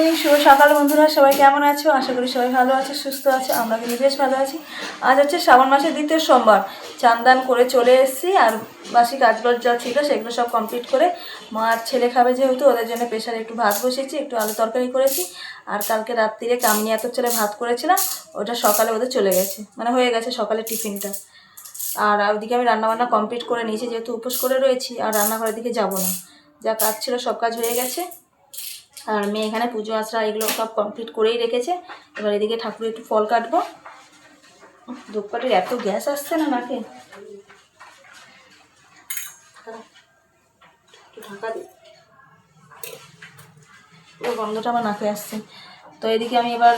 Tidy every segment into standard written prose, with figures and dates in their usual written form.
Morning, শুভ সকাল বন্ধুরা। সবাই কেমন আছো? আশা করি সবাই ভালো আছে, সুস্থ আছে। আমরা কিন্তু বেশ ভালো আছি। আজ হচ্ছে শ্রাবণ মাসের দ্বিতীয় সোমবার। চান দান করে চলে এসেছি, আর বাসি কাজবাজ যা ছিল সেগুলো সব কমপ্লিট করে মা আর ছেলে খাবে যেহেতু, ওদের জন্য প্রেশারে একটু ভাত বসিয়েছি, একটু আলু তরকারি করেছি। আর কালকে রাত্রিরে কামনি এত ছেলে ভাত করেছিলাম, ওটা সকালে ওদের চলে গেছে, মানে হয়ে গেছে সকালে টিফিনটা। আর ওদিকে আমি রান্নাবান্না কমপ্লিট করে নিয়েছি, যেহেতু উপোস করে রয়েছি। আর রান্নাঘরের দিকে যাবো না, যা কাজ ছিল সব কাজ হয়ে গেছে। আর মেয়ে এখানে পুজো আশ্রা এগুলো সব কমপ্লিট করেই রেখেছে। এবার এদিকে ঠাকুরের একটু ফল কাটবো। ধূপকাঠির এত গ্যাস আসছে না নাকে, ঢাকা দিই, পুরো গন্ধটা আমার নাকে আসছে। তো এদিকে আমি এবার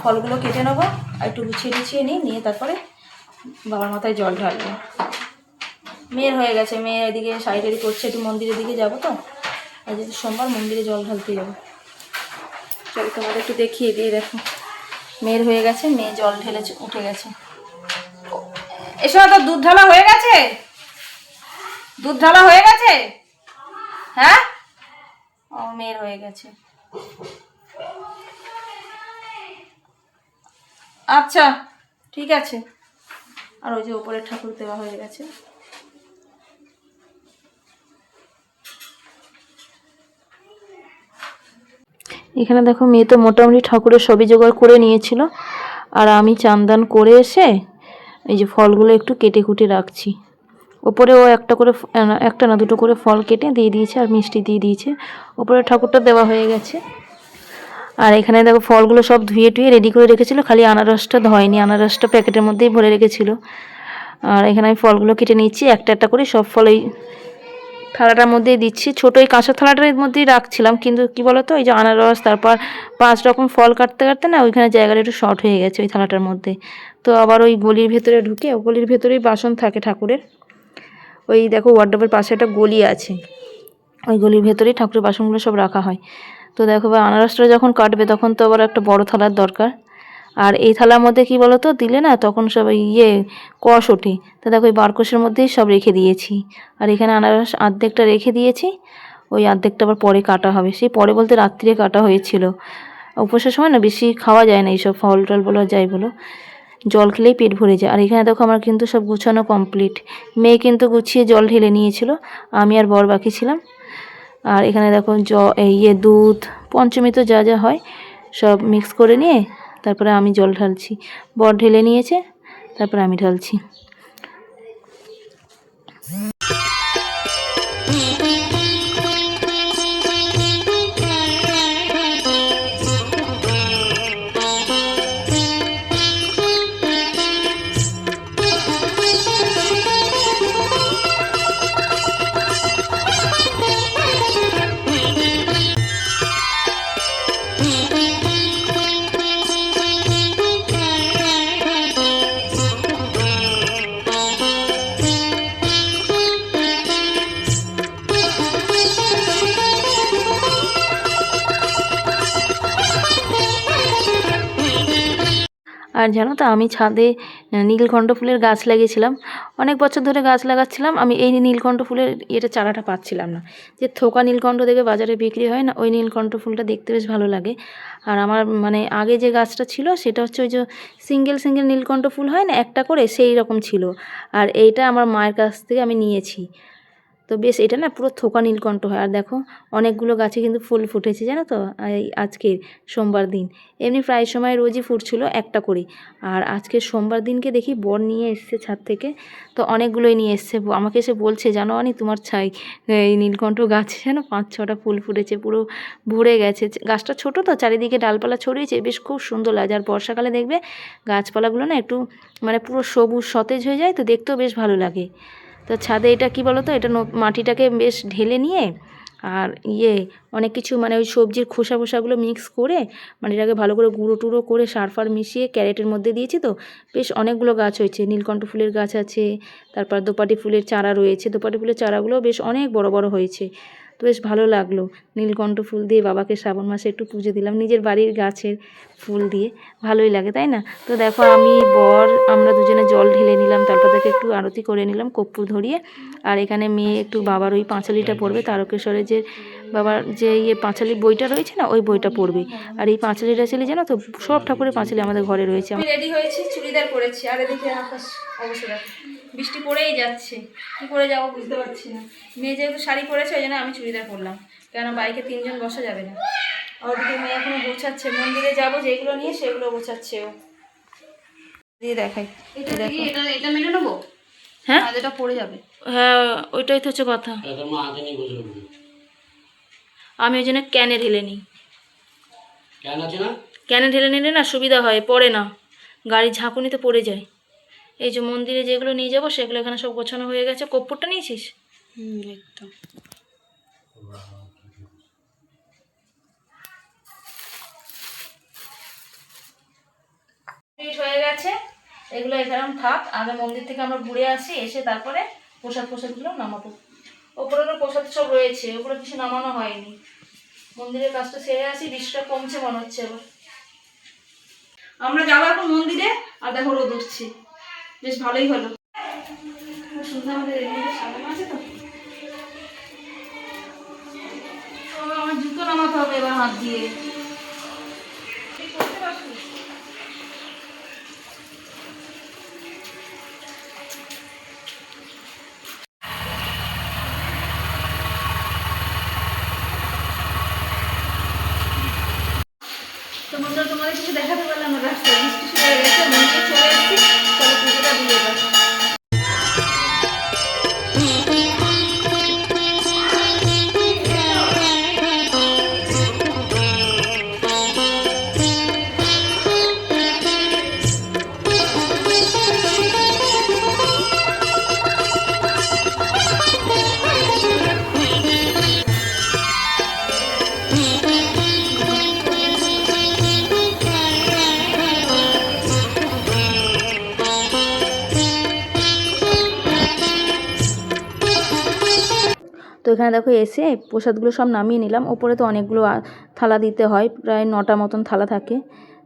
ফলগুলো কেটে নেবো, আর একটু গুছিয়ে নিয়ে তারপরে বাবার মাথায় জল ঢালবো। মেয়ের হয়ে গেছে, মেয়ে এদিকে শাড়ি টাড়ি করছে, একটু মন্দিরের দিকে যাবো। তো আর যদি সোমবার মন্দিরে জল ঢালতে যাবো, চলো তোমাদের একটু দেখিয়ে দিয়ে। দেখো মেয়ের হয়ে গেছে, মেয়ে জল ঢেলেছে, উঠে গেছে। এসব তো দুধ ঢালা হয়ে গেছে, দুধ ঢালা হয়ে গেছে। হ্যাঁ, ও মেয়ের হয়ে গেছে। আচ্ছা ঠিক আছে। আর ওই যে উপরের ঠাকুর দেওয়া হয়ে গেছে। এখানে দেখো মেয়ে তো মোটামুটি ঠাকুরের সবই জোগাড় করে নিয়েছিল, আর আমি চান্দান করে এসে এই যে ফলগুলো একটু কেটে কুটে রাখছি। ওপরে ও একটা না দুটো করে ফল কেটে দিয়ে দিয়েছে, আর মিষ্টি দিয়ে দিয়েছে। ওপরে ঠাকুরটা দেওয়া হয়ে গেছে। আর এখানে দেখো ফলগুলো সব ধুয়ে টুয়ে রেডি করে রেখেছিল, খালি আনারসটা ধোয়নি, আনারসটা প্যাকেটের মধ্যেই ভরে রেখেছিল। আর এখানে আমি ফলগুলো কেটে নিচ্ছি, একটা একটা করে সব ফল এই থালাটার মধ্যেই দিচ্ছি। ছোটো এই কাঁচের থালাটার মধ্যেই রাখছিলাম, কিন্তু কি বলতো, এই যে আনারস তারপর 5 রকম ফল কাটতে কাটতে না ওইখানে জায়গাটা একটু শর্ট হয়ে গেছে ওই থালাটার মধ্যে। তো আবার ওই গলির ভেতরে ঢুকে, গলির ভেতরেই বাসন থাকে ঠাকুরের। ওই দেখো ওয়ার্ডরোবের পাশে একটা গলি আছে, ওই গলির ভেতরেই ঠাকুরের বাসনগুলো সব রাখা হয়। তো দেখো আনারসটা যখন কাটবে তখন তো আবার একটা বড় থালার দরকার। আর এই থালার মধ্যে কি বলো তো, দিলে না তখন সব কষ ওঠে। তো দেখো ওই বারকোষের মধ্যেই সব রেখে দিয়েছি। আর এখানে আনারস অর্ধেকটা রেখে দিয়েছি, ওই অর্ধেকটা আবার পরে কাটা হবে। সেই পরে বলতে রাত্রিরে কাটা হয়েছিল। উপোসের সময় না বেশি খাওয়া যায় না এইসব ফল টল বলো যাই বলো, জল খেলেই পেট ভরে যায়। আর এখানে দেখো আমার কিন্তু সব গুছানো কমপ্লিট। মেয়ে কিন্তু গুছিয়ে জল ঢেলে নিয়েছিল, আমি আর বর বাকি ছিলাম। আর এখানে দেখো দুধ পঞ্চমী তো যা যা হয় সব মিক্স করে নিয়ে তারপরে আমি জল ঢালছি। বর ঢেলে নিয়েছে, তারপরে আমি ঢালছি। আর জানো তো, আমি ছাদে নীলকণ্ঠ ফুলের গাছ লাগিয়েছিলাম। অনেক বছর ধরে গাছ লাগাচ্ছিলাম, আমি এই নীলকণ্ঠ ফুলের চারাটা পাচ্ছিলাম না। যে থোকা নীলকণ্ঠ দেখবে বাজারে বিক্রি হয় না, ওই নীলকণ্ঠ ফুলটা দেখতে বেশ ভালো লাগে। আর আমার মানে আগে যে গাছটা ছিল সেটা হচ্ছে ওই যে সিঙ্গেল নীলকণ্ঠ ফুল হয় না একটা করে, সেই রকম ছিল। আর এইটা আমার মায়ের কাছ থেকে আমি নিয়েছি। তো বেশ এটা না পুরো থোকা নীলকণ্ঠ হয়। আর দেখো অনেকগুলো গাছে কিন্তু ফুল ফুটেছে জানো তো, এই আজকের সোমবার দিন। এমনি প্রায় সময় রোজই ফুটছিল একটা করে, আর আজকের সোমবার দিনকে দেখি বর নিয়ে এসছে ছাদ থেকে। তো অনেকগুলোই নিয়ে এসছে, আমাকে এসে বলছে জানো আনি তোমার এই নীলকণ্ঠ গাছে যেন 5-6টা ফুল ফুটেছে, পুরো ভরে গেছে। গাছটা ছোট তো, চারিদিকে ডালপালা ছড়িয়েছে, বেশ খুব সুন্দর লাগে। আর বর্ষাকালে দেখবে গাছপালাগুলো না একটু মানে পুরো সবুজ সতেজ হয়ে যায়, তো দেখতেও বেশ ভালো লাগে। তো ছাদে এটা কি বলো তো, এটা মাটিটাকে বেশ ঢেলে নিয়ে আর অনেক কিছু মানে ওই সবজির খোসাগুলো মিক্স করে মাটিটাকে ভালো করে গুঁড়ো টুড়ো করে সার মিশিয়ে ক্যারেটের মধ্যে দিয়েছি। তো বেশ অনেকগুলো গাছ হয়েছে, নীলকণ্ঠ ফুলের গাছ আছে, তারপর দোপাটি ফুলের চারা রয়েছে, দোপাটি ফুলের চারাগুলো বেশ অনেক বড় বড় হয়েছে। তো বেশ ভালো লাগলো। নীলকণ্ঠ ফুল দিয়ে বাবাকে শ্রাবণ মাসে একটু পুজো দিলাম, নিজের বাড়ির গাছের ফুল দিয়ে, ভালোই লাগে তাই না? তো দেখো আমি বর আমরা দুজনে জল ঢেলে নিলাম, তারপর দেখে একটু আরতি করে নিলাম কর্পূর ধরিয়ে। আর এখানে মেয়ে একটু বাবার ওই পাঁচালিটা পড়বে, তারকেশ্বরের যে বাবার যে পাঁচালি বইটা রয়েছে না, ওই বইটা পড়বে। আর এই পাঁচালিটা ছেলে জানো তো, সব ঠাকুরের পাঁচালি আমাদের ঘরে রয়েছে। আমি রেডি হয়েছি, চুড়িদার পরেছি, আর এদিকে আকাশ অবশ্য দেখো বৃষ্টি পড়েই যাচ্ছে, কী করে যাবো বুঝতে পারছি না। মেয়ে যেহেতু শাড়ি পরেছে ওই জন্য আমি চুড়িদার পরলাম, কেন বাইকে 3 জন বসা যাবে না। আর ওদিকে মেয়ে এখনো গোছাচ্ছে, মন্দিরে যাবো যেগুলো নিয়ে সেগুলো গোছাচ্ছে ও। দিয়ে দেখাই, এটা মেনে নেবো। হ্যাঁ এটা পড়ে যাবে, হ্যাঁ ওইটাই তো হচ্ছে কথা। আমি ওই জন্য ক্যানে ঢেলে নিই, ক্যানে ঢেলে নিলে না সুবিধা হয়, পড়ে না, গাড়ির ঝাঁকুনিতে পড়ে যায়। এই যে মন্দিরে যেগুলো নিয়ে যাবো সেগুলো এখানে সব গোছানো হয়ে গেছে। কর্পূরটা নিয়েছিস? একদম হয়ে গেছে, এগুলো এখানে থাক। আগে মন্দির থেকে আমরা ঘুরে আসি, এসে তারপরে প্রসাদগুলো নামাবো। ওপরে প্রসাদ সব রয়েছে, ওগুলো কিছু নামানো হয়নি। মন্দিরের কাজটা সেরে আসি, বৃষ্টিটা কমছে মনে হচ্ছে এবার। আমরা যাবো এখন মন্দিরে, আর দেখো রোদ উঠছে, বেশ ভালোই হলো। সুন্দর আমাদের সাজানো আছে তো। আমার জুতো নামাতে হবে এবার হাত দিয়ে। তোমাদের কিছু দেখাতে পারলাম না, রাস্তায় বৃষ্টি শুরু হয়ে গেছে, মন্দিরে চলে এসেছি, চলো পুজোটা দিয়ে এবার। তো এখানে দেখো এসে প্রসাদগুলো সব নামিয়ে নিলাম। ওপরে তো অনেকগুলো থালা দিতে হয়, প্রায় 9টা মতন থালা থাকে,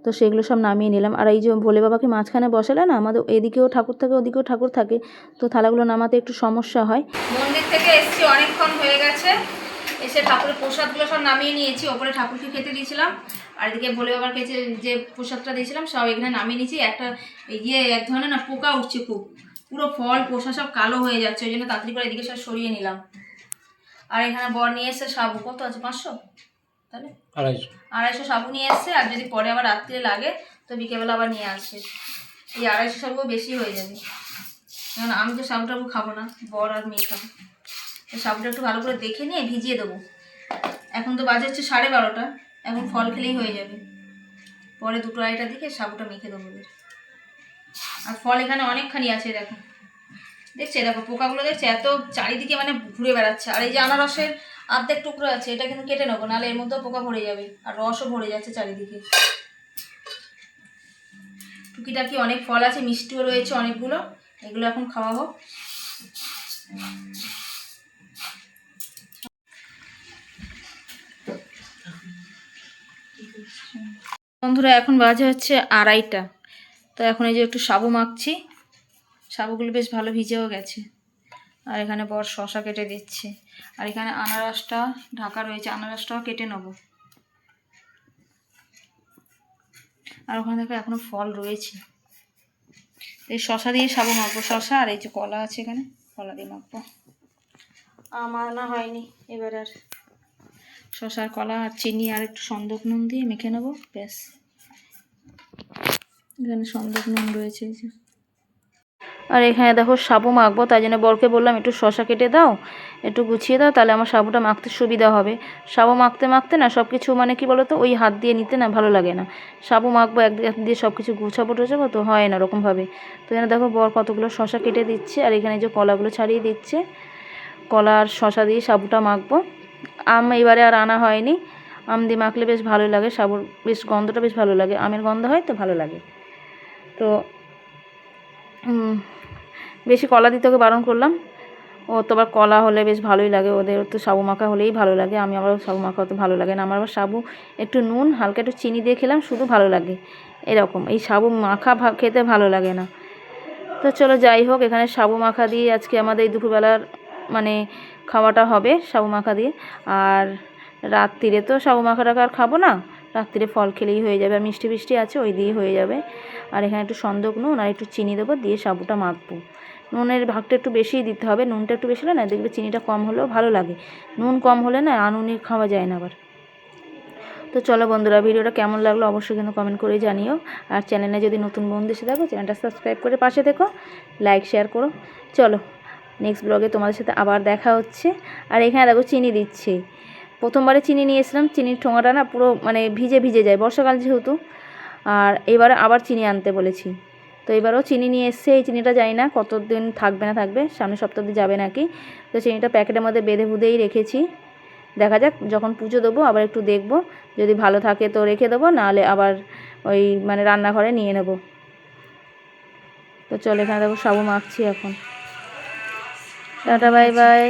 তো সেগুলো সব নামিয়ে নিলাম। আর এই যে ভোলে বাবাকে মাঝখানে বসালে না, আমাদের এদিকেও ঠাকুর থাকে ওদিকেও ঠাকুর থাকে, তো থালাগুলো নামাতে একটু সমস্যা হয়। মন্দির থেকে এসেছি, অনেকক্ষণ হয়ে গেছে, এসে ঠাকুরের প্রসাদগুলো সব নামিয়ে নিয়েছি। ওপরে ঠাকুরকে খেতে দিয়েছিলাম, আর এদিকে ভোলে বাবার কাছে যে প্রসাদটা দিয়েছিলাম সব এখানে নামিয়ে নিয়েছি। একটা এক ধরনের না পোকা উঠছে খুব, পুরো ফল প্রসাদ সব কালো হয়ে যাচ্ছে, ওই জন্য তাড়াতাড়ি করে এদিকে সব সরিয়ে নিলাম। আর এখানে বর নিয়ে এসছে সাবু, কত আছে 500, তাহলে 250 সাবু নিয়ে এসছে। আর যদি পরে আবার রাত্রে লাগে তো বিকেলবেলা আবার নিয়ে আসছে। এই 250 সাবু বেশি হয়ে যাবে, কারণ আমি তো সাবু টাবু খাবো না, বর আর মেয়ে খাবো। তো সাবুটা একটু ভালো করে দেখে নিয়ে ভিজিয়ে দেবো। এখন তো বাজে হচ্ছে 12:30, এখন ফল খেলেই হয়ে যাবে। পরে 2-2:30টার দিকে সাবুটা মেখে দেবো। আর ফল এখানে অনেকখানি আছে, দেখো দেখছে, দেখো পোকাগুলো দেখছে, এত চারিদিকে মানে ঘুরে বেড়াচ্ছে। আর এই যে আনারসের অর্ধেক টুকরো আছে, এটা কিন্তু কেটে নেবো, নাহলে এর মধ্যেও পোকা ভরে যাবে, আর রসও ভরে যাচ্ছে চারিদিকে। টুকিটাকি অনেক ফল আছে, মিষ্টিও রয়েছে অনেকগুলো, এগুলো এখন খাওয়াবো। বন্ধুরা এখন বাজে হচ্ছে 2:30, তো এখন এই যে একটু সাবু মাখছি, সাবুগুলো বেশ ভালো ভিজেও গেছে। আর এখানে বর শশা কেটে দিচ্ছে, আর এখানে আনারসটা ঢাকা রয়েছে, আনারসটাও কেটে নেব। আর ওখানে দেখো এখনো ফল রয়েছে। এই শশা দিয়ে সাবু মাখবো, শশা আর এই যে কলা আছে এখানে, কলা দিয়ে মাখবো। আমার না হয়নি এবার, আর শশার কলা আর চিনি আর একটু সন্দক নুন দিয়ে মেখে নেবো, ব্যাস। এখানে সন্দক নুন রয়েছে এই যে। আর এখানে দেখো সাবু মাখবো, তাই জন্য বরকে বললাম একটু শশা কেটে দাও, একটু গুছিয়ে দাও, তাহলে আমার সাবুটা মাখতে সুবিধা হবে। সাবু মাখতে মাখতে না সব কিছু মানে কি বলো তো, ওই হাত দিয়ে নিতে না ভালো লাগে না। সাবু মাখবো এক দিয়ে সব কিছু গুছাবো টোছাবো, তো হয় না ওরকমভাবে। তো এখানে দেখো বর কতগুলো শশা কেটে দিচ্ছে, আর এখানে যে কলাগুলো ছাড়িয়ে দিচ্ছে। কলা আর শশা দিয়ে সাবুটা মাখবো। আম এবারে আর আনা হয়নি, আম দিয়ে মাখলে বেশ ভালো লাগে, সাবুর বেশ গন্ধটা বেশ ভালো লাগে, আমের গন্ধ হয় তো ভালো লাগে। তো বেশি কলা দিতে ওকে বারণ করলাম, ও তো আবার কলা হলে বেশ ভালোই লাগে, ওদের তো সাবু মাখা হলেই ভালো লাগে। আমি আবার সাবু মাখা অত ভালো লাগে না, আমার আবার সাবু একটু নুন হালকা একটু চিনি দিয়ে খেলাম শুধু ভালো লাগে এরকম, এই সাবু মাখা খেতে ভালো লাগে না। তো চলো যাই হোক, এখানে সাবু মাখা দিয়ে আজকে আমাদের এই দুপুরবেলার মানে খাওয়াটা হবে সাবু মাখা দিয়ে। আর রাত্রিরে তো সাবু মাখাটা আর খাবো না, রাত্রিরে ফল খেলেই হয়ে যাবে, আর মিষ্টি মিষ্টি আছে ওই দিয়ে হয়ে যাবে। আর এখানে একটু সন্দক নুন আর একটু চিনি দেবো, দিয়ে সাবুটা মাখবো। নুনের ভাগটা একটু বেশিই দিতে হবে, নুনটা একটু বেশি হলে না দেখবে চিনিটা কম হলেও ভালো লাগে, নুন কম হলে না আনুনি খাওয়া যায় না আবার। তো চলো বন্ধুরা, ভিডিওটা কেমন লাগলো অবশ্যই কিন্তু কমেন্ট করে জানিও। আর চ্যানেলে যদি নতুন বন্ধু এসে থাকো চ্যানেলটা সাবস্ক্রাইব করে পাশে থেকো, লাইক শেয়ার করো। চলো নেক্সট ব্লগে তোমাদের সাথে আবার দেখা হচ্ছে। আর এখানে দেখো চিনি দিচ্ছি, প্রথমবারে চিনি নিয়ে এসলাম, চিনির ঠোঙাটা না পুরো মানে ভিজে ভিজে যায় বর্ষাকাল যেহেতু, আর এবারে আবার চিনি আনতে বলেছি। তো এবারও চিনি নিয়ে এসছে, এই চিনিটা জানি না কতদিন থাকবে না থাকবে, সামনের সপ্তাহ অবধি যাবে নাকি। তো চিনিটা প্যাকেটের মধ্যে বেঁধে বুঁধেই রেখেছি, দেখা যাক যখন পুজো দেবো আবার একটু দেখবো, যদি ভালো থাকে তো রেখে দেবো, নাহলে আবার ওই মানে রান্নাঘরে নিয়ে নেব। তো চলো এখানে দেখো সাবু মাখছি এখন। Tata bye bye.